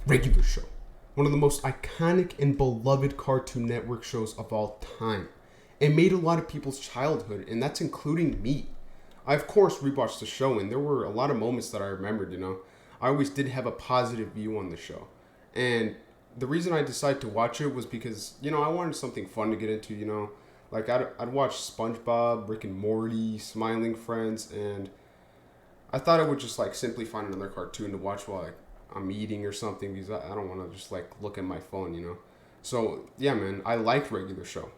Regular Show, one of the most iconic and beloved Cartoon Network shows of all time. It made a lot of people's childhood, and that's including me. I, of course, rewatched the show, and there were a lot of moments that I remembered. I always did have a positive view on the show. And the reason I decided to watch it was because, I wanted something fun to get into. Like, I'd watch SpongeBob, Rick and Morty, Smiling Friends, and I thought I would just, simply find another cartoon to watch while, I'm eating or something, because I don't want to just, look at my phone. So, yeah, man, I liked Regular Show.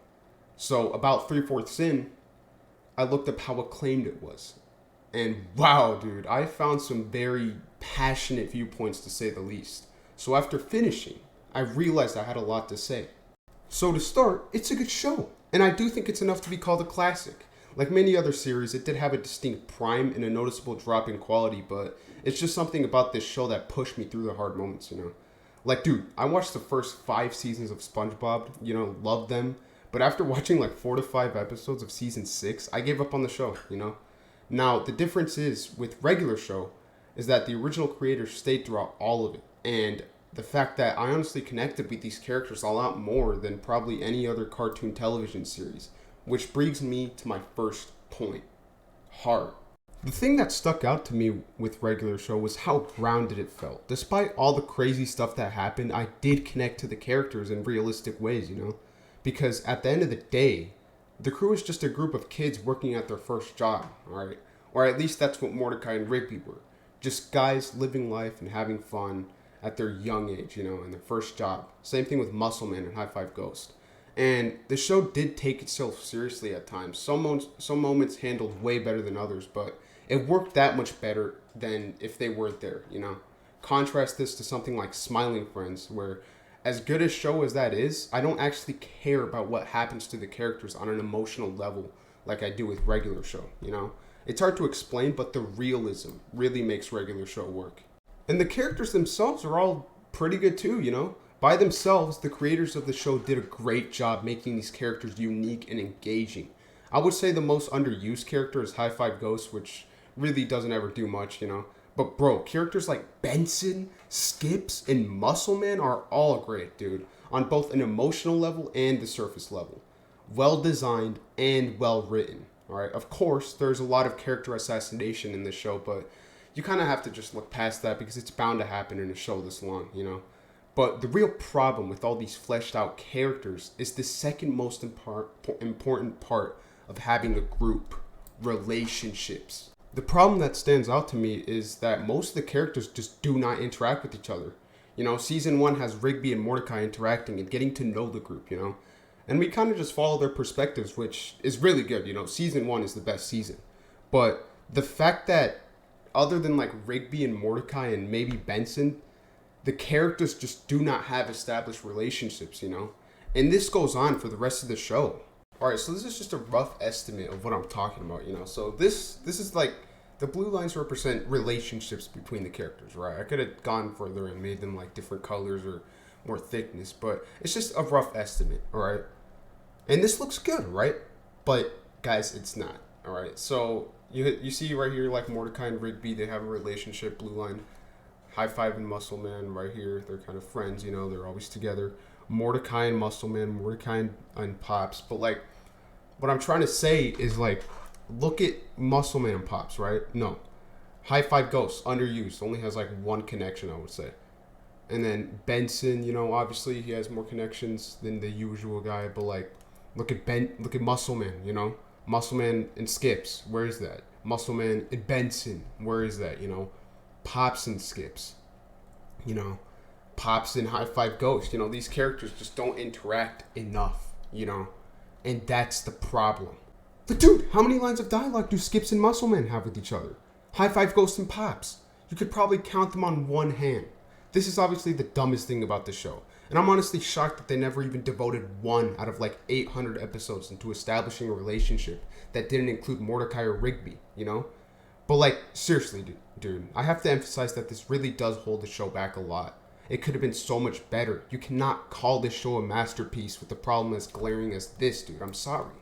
So, about 3/4 in, I looked up how acclaimed it was. And wow, dude, I found some very passionate viewpoints, to say the least. So after finishing, I realized I had a lot to say. So to start, it's a good show. And I do think it's enough to be called a classic. Like many other series, it did have a distinct prime and a noticeable drop in quality, but it's just something about this show that pushed me through the hard moments. Like, dude, I watched the first 5 seasons of SpongeBob, loved them. But after watching 4 to 5 episodes of season 6, I gave up on the show. Now, the difference is with Regular Show is that the original creators stayed throughout all of it. And the fact that I honestly connected with these characters a lot more than probably any other cartoon television series. Which brings me to my first point. Heart. The thing that stuck out to me with Regular Show was how grounded it felt. Despite all the crazy stuff that happened, I did connect to the characters in realistic ways, Because at the end of the day, the crew is just a group of kids working at their first job, alright? Or at least that's what Mordecai and Rigby were. Just guys living life and having fun at their young age, in their first job. Same thing with Muscleman and High Five Ghost. And the show did take itself seriously at times. Some moments handled way better than others, but it worked that much better than if they weren't there, Contrast this to something like Smiling Friends, where as good a show as that is, I don't actually care about what happens to the characters on an emotional level like I do with Regular Show, It's hard to explain, but the realism really makes Regular Show work. And the characters themselves are all pretty good too, By themselves, the creators of the show did a great job making these characters unique and engaging. I would say the most underused character is High Five Ghost, which really doesn't ever do much, But bro, characters like Benson, Skips, and Muscleman are all great, dude. On both an emotional level and the surface level. Well designed and well written. Alright, of course, there's a lot of character assassination in this show, but you kind of have to just look past that because it's bound to happen in a show this long, But the real problem with all these fleshed out characters is the second most important part of having a group: relationships. The problem that stands out to me is that most of the characters just do not interact with each other. Season 1 has Rigby and Mordecai interacting and getting to know the group, And we kind of just follow their perspectives, which is really good, Season 1 is the best season. But the fact that other than Rigby and Mordecai and maybe Benson, the characters just do not have established relationships, And this goes on for the rest of the show. Alright, so this is just a rough estimate of what I'm talking about, So this is the blue lines represent relationships between the characters, right? I could have gone further and made them different colors or more thickness, but it's just a rough estimate, alright? And this looks good, right? But guys, it's not, alright? So you see right here, Mordecai and Rigby, they have a relationship, blue line. High Five and Muscleman right here, they're kind of friends, they're always together. Mordecai and Muscleman, Mordecai and Pops. But what I'm trying to say is look at Muscleman and Pops, right? No. High Five Ghost, underused, only has one connection, I would say. And then Benson, obviously he has more connections than the usual guy, but look at Muscleman, Muscleman and Skips, where is that? Muscleman and Benson, where is that? Pops and Skips, Pops and High Five Ghost, these characters just don't interact enough, and that's the problem. But dude, how many lines of dialogue do Skips and Muscleman have with each other? High Five Ghost and Pops, you could probably count them on one hand. This is obviously the dumbest thing about the show, and I'm honestly shocked that they never even devoted 1 out of 800 episodes into establishing a relationship that didn't include Mordecai or Rigby, But seriously, dude, I have to emphasize that this really does hold the show back a lot. It could have been so much better. You cannot call this show a masterpiece with a problem as glaring as this, dude. I'm sorry.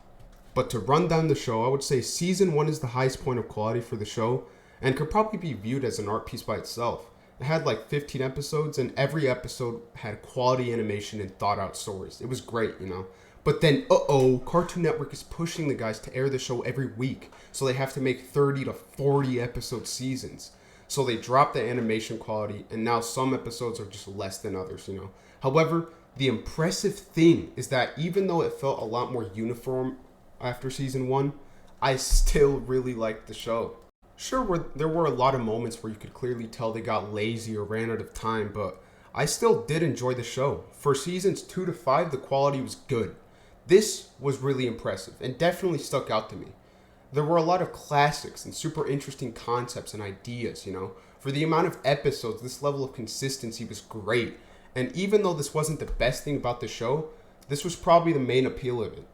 But to run down the show, I would say Season 1 is the highest point of quality for the show and could probably be viewed as an art piece by itself. It had like 15 episodes, and every episode had quality animation and thought out stories. It was great, you know. But then, Cartoon Network is pushing the guys to air the show every week, so they have to make 30 to 40 episode seasons. So they drop the animation quality, and now some episodes are just less than others, you know. However, the impressive thing is that even though it felt a lot more uniform after season 1, I still really liked the show. Sure, there were a lot of moments where you could clearly tell they got lazy or ran out of time, but I still did enjoy the show. For seasons 2 to 5, the quality was good. This was really impressive and definitely stuck out to me. There were a lot of classics and super interesting concepts and ideas, you know. For the amount of episodes, this level of consistency was great. And even though this wasn't the best thing about the show, this was probably the main appeal of it.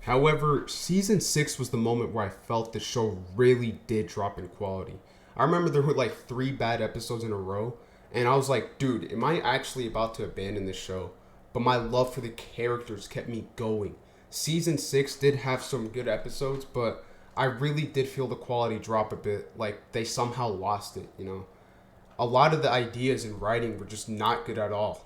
However, season 6 was the moment where I felt the show really did drop in quality. I remember there were like 3 bad episodes in a row, and I was like, dude, am I actually about to abandon this show? But my love for the characters kept me going. Season 6 did have some good episodes, but I really did feel the quality drop a bit, like they somehow lost it, you know. A lot of the ideas and writing were just not good at all.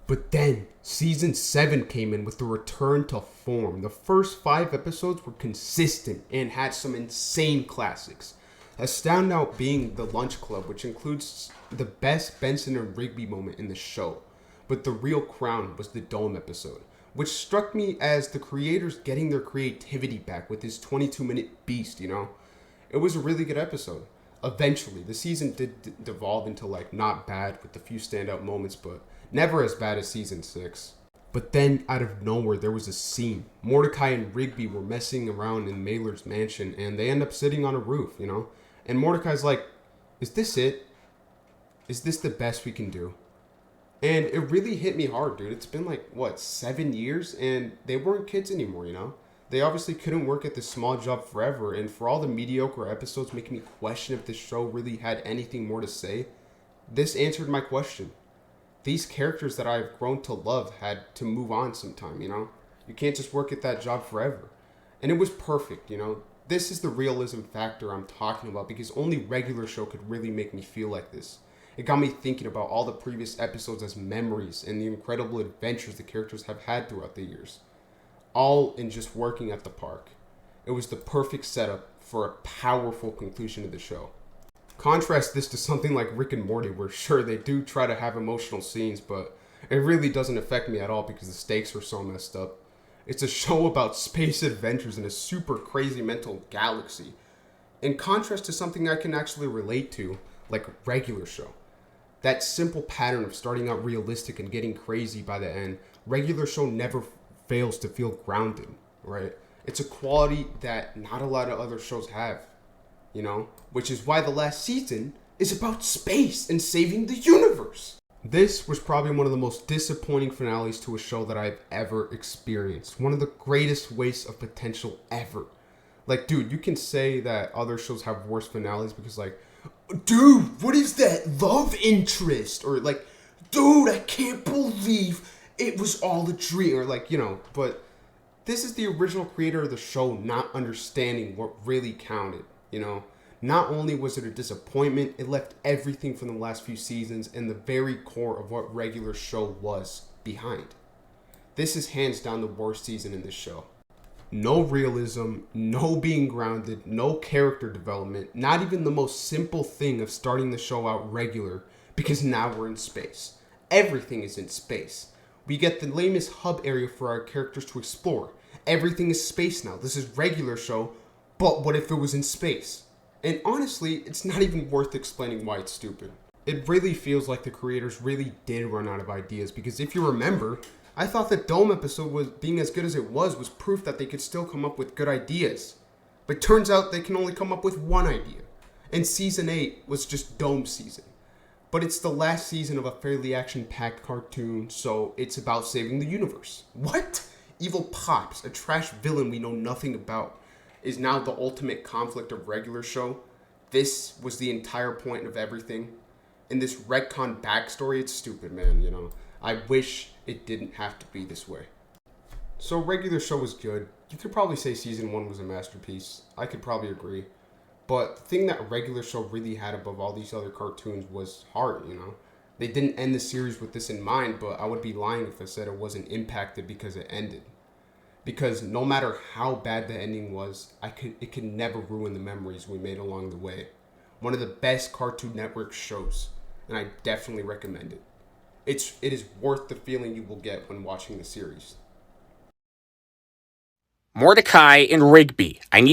But then, season 7 came in with the return to form. The first 5 episodes were consistent and had some insane classics. A standout being the Lunch Club, which includes the best Benson and Rigby moment in the show. But the real crown was the Dome episode, which struck me as the creators getting their creativity back with this 22-minute beast, you know? It was a really good episode. Eventually, the season did devolve into like not bad with a few standout moments, but never as bad as season 6. But then, out of nowhere, there was a scene. Mordecai and Rigby were messing around in Mailer's mansion, and they end up sitting on a roof, you know? And Mordecai's like, is this it? Is this the best we can do? And it really hit me hard, dude. It's been like, 7 years? And they weren't kids anymore, you know? They obviously couldn't work at this small job forever, and for all the mediocre episodes making me question if this show really had anything more to say, this answered my question. These characters that I've grown to love had to move on sometime, you know? You can't just work at that job forever. And it was perfect, you know? This is the realism factor I'm talking about, because only regular show could really make me feel like this. It got me thinking about all the previous episodes as memories and the incredible adventures the characters have had throughout the years. All in just working at the park. It was the perfect setup for a powerful conclusion of the show. Contrast this to something like Rick and Morty, where sure, they do try to have emotional scenes, but it really doesn't affect me at all because the stakes are so messed up. It's a show about space adventures in a super crazy mental galaxy. In contrast to something I can actually relate to, like a regular show. That simple pattern of starting out realistic and getting crazy by the end, regular show never fails to feel grounded, right? It's a quality that not a lot of other shows have, you know? Which is why the last season is about space and saving the universe. This was probably one of the most disappointing finales to a show that I've ever experienced. One of the greatest wastes of potential ever. Like, dude, you can say that other shows have worse finales because, like, dude, what is that love interest? Or, like, dude, I can't believe it was all a dream. Or, like, you know, but this is the original creator of the show not understanding what really counted, you know? Not only was it a disappointment, it left everything from the last few seasons and the very core of what regular show was behind. This is hands down the worst season in this show. No realism, no being grounded, no character development, not even the most simple thing of starting the show out regular, because now we're in space. Everything is in space. We get the lamest hub area for our characters to explore. Everything is space now. This is regular show, but what if it was in space? And honestly, it's not even worth explaining why it's stupid. It really feels like the creators really did run out of ideas, because if you remember, I thought the Dome episode was being as good as it was proof that they could still come up with good ideas. But turns out they can only come up with one idea. And season 8 was just Dome season. But it's the last season of a fairly action-packed cartoon, so it's about saving the universe. What? Evil Pops, a trash villain we know nothing about, is now the ultimate conflict of regular show. This was the entire point of everything. In this retcon backstory, it's stupid, man, you know. I wish it didn't have to be this way. So regular show was good. You could probably say season 1 was a masterpiece. I could probably agree. But the thing that a regular show really had above all these other cartoons was heart, you know? They didn't end the series with this in mind, but I would be lying if I said it wasn't impacted because it ended. Because no matter how bad the ending was, it could never ruin the memories we made along the way. One of the best Cartoon Network shows, and I definitely recommend it. It is worth the feeling you will get when watching the series. Mordecai and Rigby. I need